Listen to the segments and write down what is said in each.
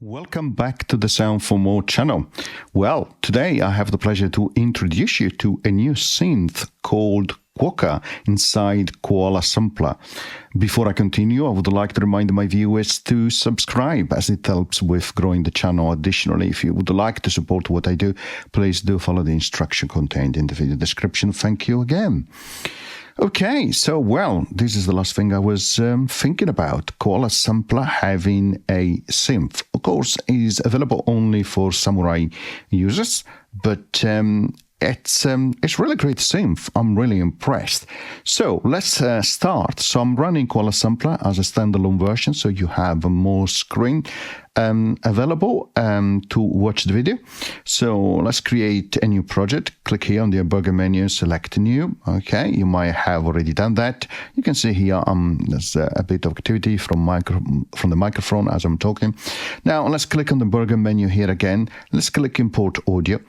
Welcome back to the Sound for More channel. Well, today I have the pleasure to introduce you to a new synth called Quokka inside Koala sampler. Before I continue, I would like to remind my viewers to subscribe as it helps with growing the channel. Additionally, if you would like to support what I do, please do follow the instruction contained in the video description. Thank you again. Okay, so, well, this is the last thing I was thinking about. Koala sampler having a synth. Of course, it is available only for Samurai users, but it's really great synth. I'm really impressed. So let's start. So I'm running Koala sampler as a standalone version, so you have more screen available to watch the video. So let's create a new project. Click here on the burger menu, select new. Okay, you might have already done that. You can see here there's a bit of activity from the microphone as I'm talking. Now let's click on the burger menu here again. Let's click import audio.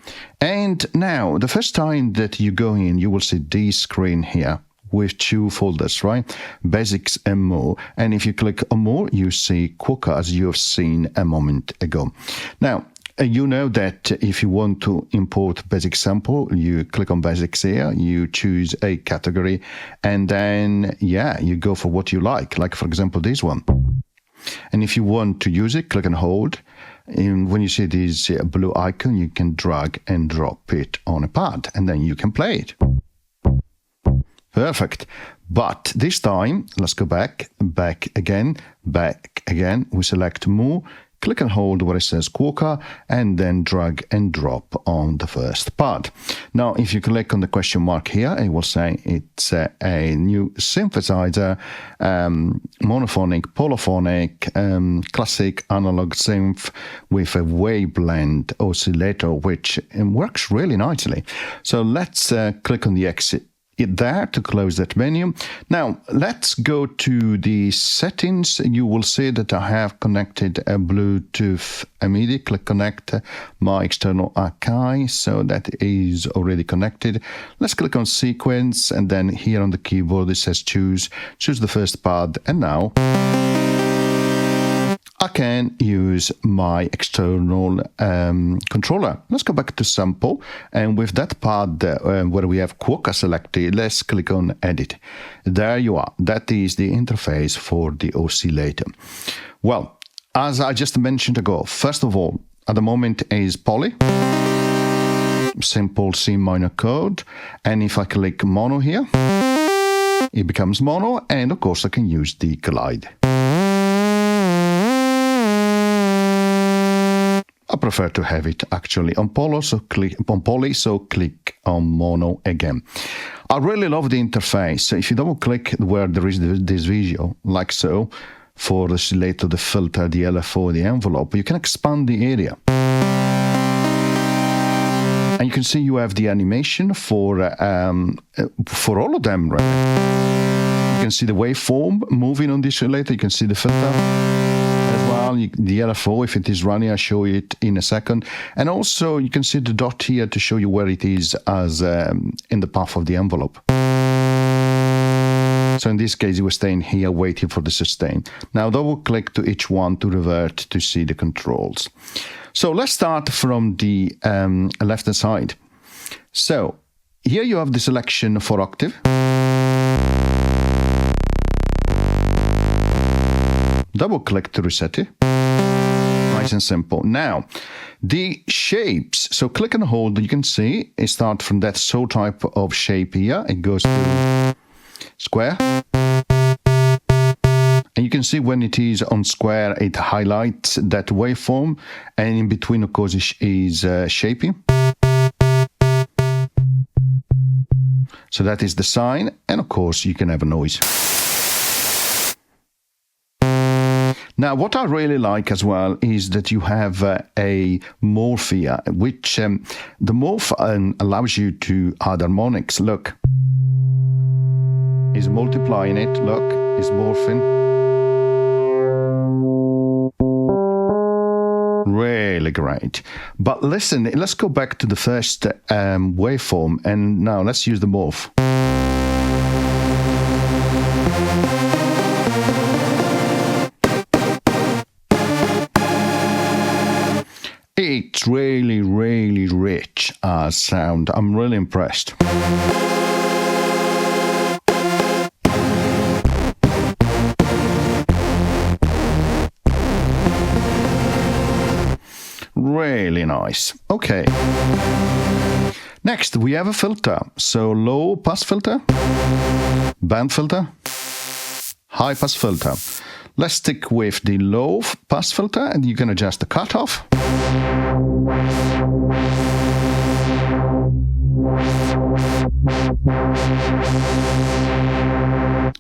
And now the first time that you go in, you will see this screen here with two folders, right? Basics and more. And if you click on more, you see Quokka as you have seen a moment ago. Now, you know that if you want to import basic sample, you click on basics here, you choose a category, and then, yeah, you go for what you like for example, this one. And if you want to use it, click and hold. And when you see this blue icon, you can drag and drop it on a pad, and then you can play it. Perfect. But this time, let's go back again. We select more, click and hold where it says Quokka, and then drag and drop on the first pad. Now, if you click on the question mark here, it will say it's a new synthesizer, monophonic, polyphonic, classic analog synth with a waveblend oscillator, which works really nicely. So let's click on the exit there to close that menu. Now let's go to the settings. You will see that I have connected a Bluetooth MIDI. Click connect my external archive, so that is already connected. Let's click on sequence, and then here on the keyboard it says choose the first pad, and now I can use my external controller. Let's go back to sample, and with that pad where we have Quokka selected, let's click on edit. There you are. That is the interface for the oscillator. Well, as I just mentioned ago, first of all, at the moment is poly, simple C minor chord, and if I click mono here, it becomes mono, and of course I can use the glide. I prefer to have it actually on poly, so click on mono again. I really love the interface. So if you double click where there is this visual, like so, for the oscillator, the filter, the LFO, the envelope, you can expand the area. And you can see you have the animation for all of them, right? You can see the waveform moving on the oscillator, you can see the filter. The LFO, if it is running, I'll show it in a second. And also you can see the dot here to show you where it is as in the path of the envelope. So in this case, you were staying here waiting for the sustain. Now double click to each one to revert to see the controls. So let's start from the left hand side. So here you have the selection for octave. Double click to reset it. Nice and simple. Now, the shapes. So click and hold, you can see it starts from that saw type of shape here. It goes to square. And you can see when it is on square, it highlights that waveform. And in between, of course, is shaping. So that is the sign. And of course, you can have a noise. Now, what I really like as well is that you have a morph here, which the morph allows you to add harmonics. Look, is multiplying it. Look, is morphing. Really great. But listen, let's go back to the first waveform, and now let's use the morph. It's really, really rich sound. I'm really impressed. Really nice. Okay. Next, we have a filter. So low pass filter, band filter, high pass filter. Let's stick with the low pass filter, and you can adjust the cutoff.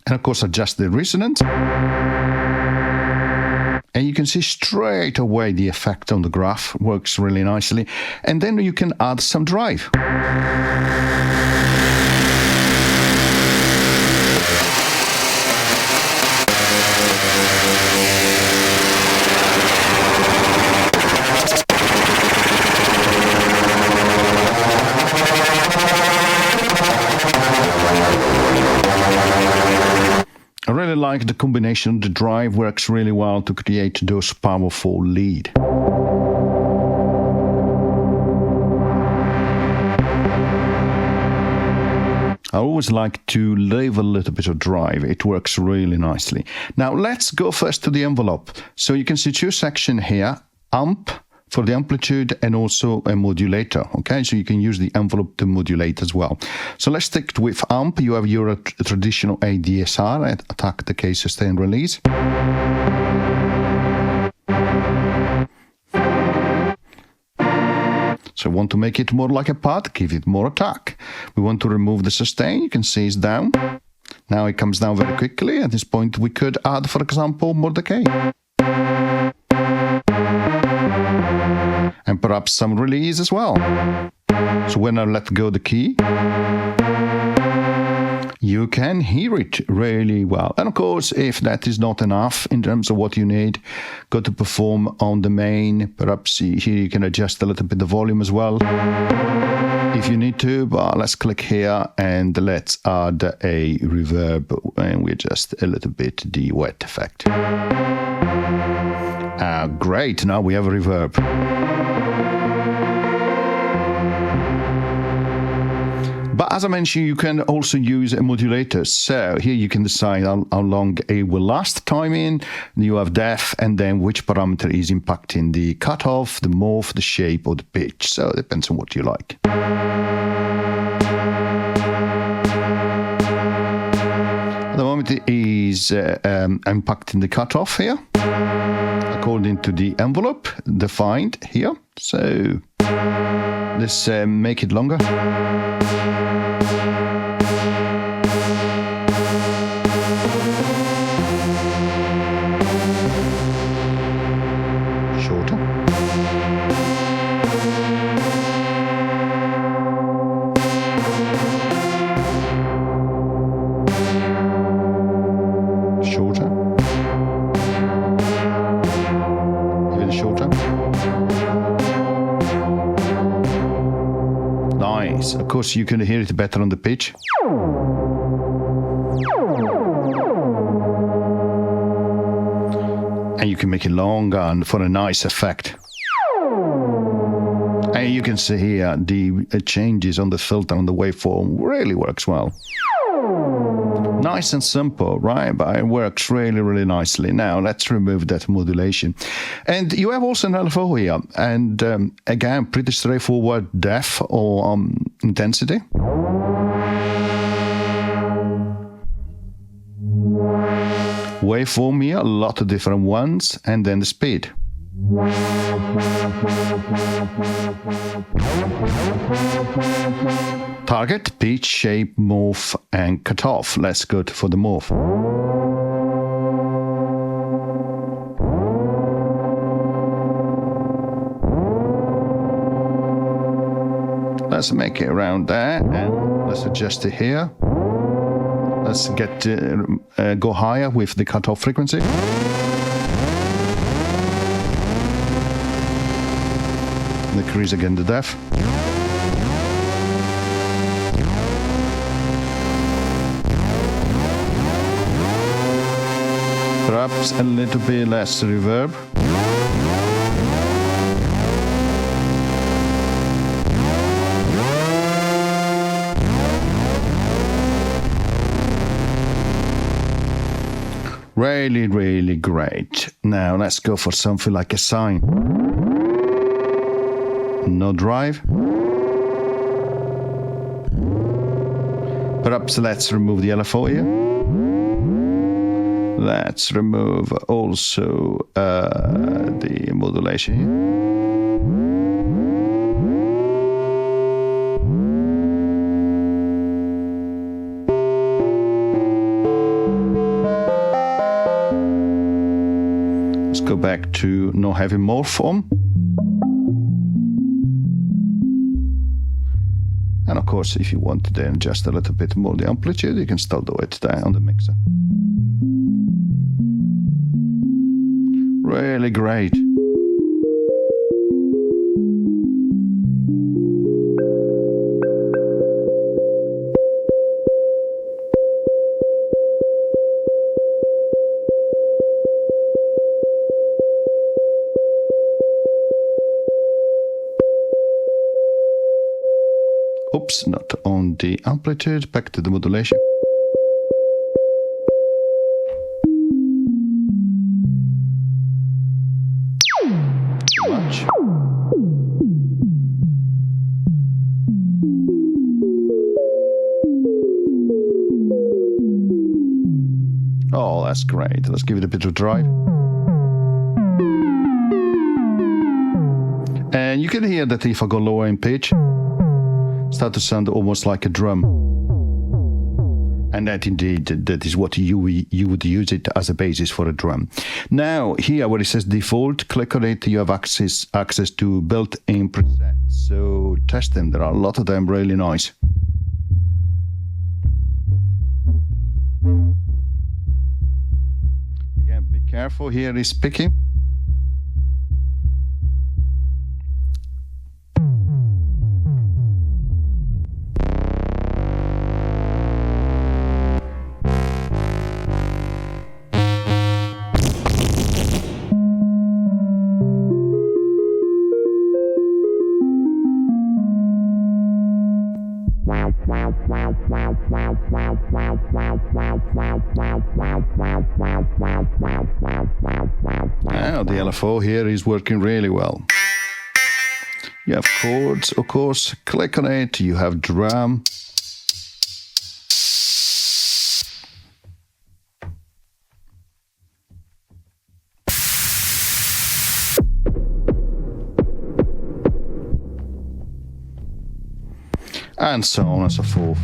And of course, adjust the resonance. And you can see straight away the effect on the graph works really nicely. And then you can add some drive. I really like the combination. The drive works really well to create those powerful lead. I always like to leave a little bit of drive. It works really nicely. Now let's go first to the envelope. So you can see two sections here, amp for the amplitude and also a modulator. Okay, so you can use the envelope to modulate as well. So let's stick with amp. You have your traditional ADSR, attack, decay, sustain, release. So we want to make it more like a pad, give it more attack. We want to remove the sustain. You can see it's down. Now it comes down very quickly. At this point, we could add, for example, more decay. And perhaps some release as well. So when I let go the key, you can hear it really well. And of course, if that is not enough in terms of what you need, go to perform on the main. Perhaps here you can adjust a little bit the volume as well if you need to. But let's click here and let's add a reverb, and we adjust a little bit the wet effect. Great, now we have a reverb. But as I mentioned, you can also use a modulator. So here you can decide how long it will last, time in. You have depth, and then which parameter is impacting the cutoff, the morph, the shape, or the pitch. So it depends on what you like. At the moment it is impacting the cutoff here, according to the envelope defined here. So let's make it longer. Shorter. Shorter. Even shorter. Nice. Of course, you can hear it better on the pitch. And you can make it longer and for a nice effect. And you can see here the changes on the filter, on the waveform, really works well. Nice and simple, right? But it works really, really nicely. Now, let's remove that modulation. And you have also an LFO here. And again, pretty straightforward depth or intensity. Waveform here, a lot of different ones. And then the speed. Target, pitch, shape, morph, and cutoff. Let's go for the morph. Let's make it around there, and let's adjust it here. Let's get go higher with the cutoff frequency. Decrease again the depth. Perhaps a little bit less reverb. Really, really great. Now let's go for something like a sine. No drive. Perhaps let's remove the LFO here. Let's remove also the modulation here. Let's go back to no heavy morph on. And of course, if you want to then adjust a little bit more the amplitude, you can still do it there on the mixer. Really great. Oops, not on the amplitude, back to the modulation. Too much. Oh, that's great. Let's give it a bit of drive. And you can hear that if I go lower in pitch, start to sound almost like a drum. And that indeed, that is what you would use it as a basis for a drum. Now, here where it says default, click on it, you have access to built-in presets. So test them, there are a lot of them, really nice. Again, be careful, here is picking. Now the LFO here is working really well. You have chords, of course, click on it, you have drum. And so on and so forth.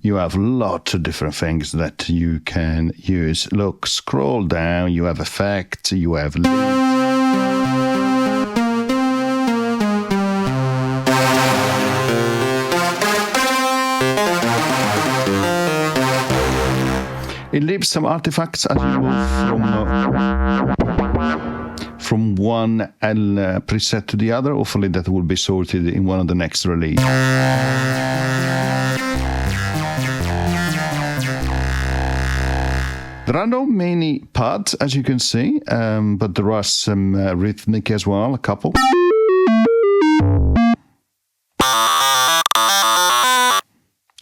You have lots of different things that you can use. Look, scroll down, you have effects, you have leads. It leaves some artifacts as you move from one preset to the other. Hopefully that will be sorted in one of the next releases. There are not many pads, as you can see, but there are some rhythmic as well, a couple.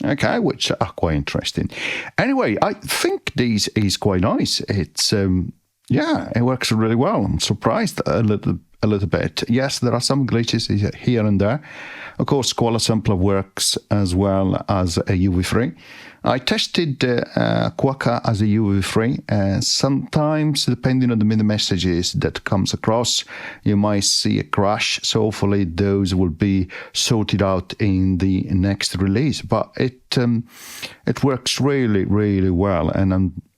Okay, which are quite interesting. Anyway, I think this is quite nice. It's yeah, it works really well. I'm surprised a little bit. Yes, there are some glitches here and there. Of course, Koala sampler works as well as a UV-free. I tested Quokka as a UV-free. Sometimes, depending on the MIDI messages that comes across, you might see a crash. So hopefully those will be sorted out in the next release. But it works really, really well, and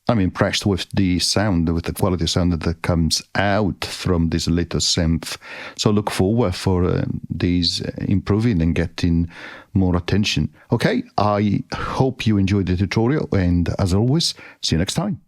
I'm impressed with the sound, with the quality sound that comes out from this little synth. So look forward for these improving and getting more attention. Okay, I hope you enjoyed the tutorial, and as always, see you next time.